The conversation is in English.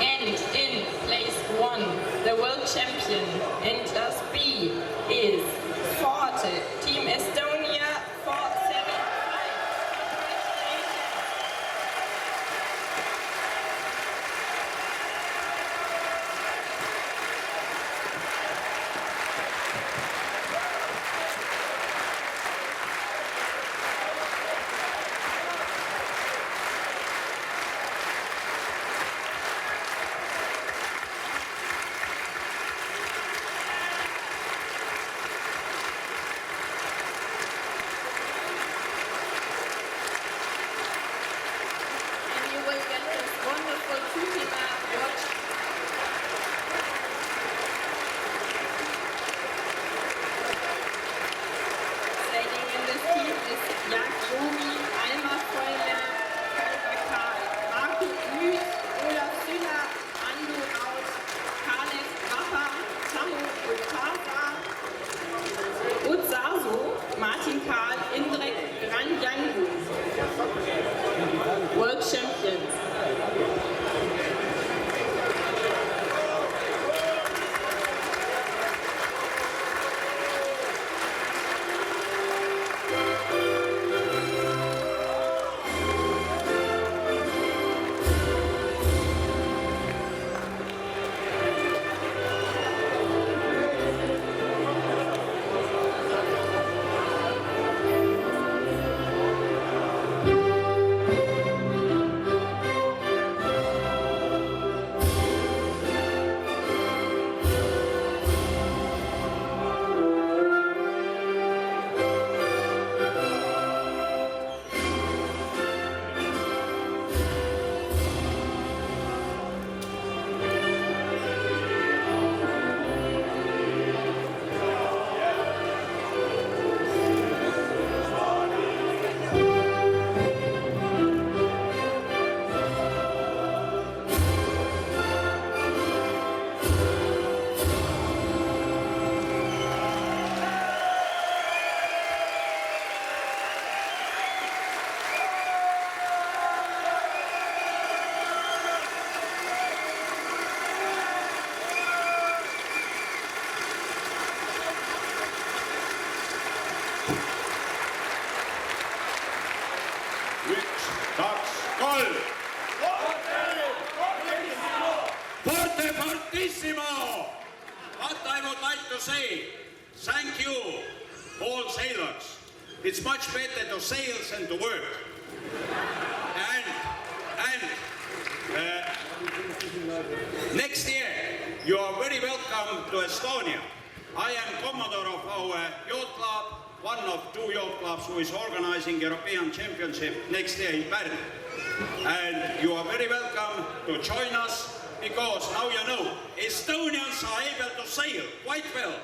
And in place 1, the world champion in Class B is Forte, Team Estonia 475. Martin Karl, Indrek Ranjangu, world champions. Forte fortissimo! What I would like to say, thank you, all sailors. It's much better to sail than to work. And next year, you are very welcome to Estonia. I am Commodore of our yacht club, one of 2 yacht clubs who is organizing European Championship next year in Bern. And you are very welcome to join us, because now you know, Estonians are able to sail quite well.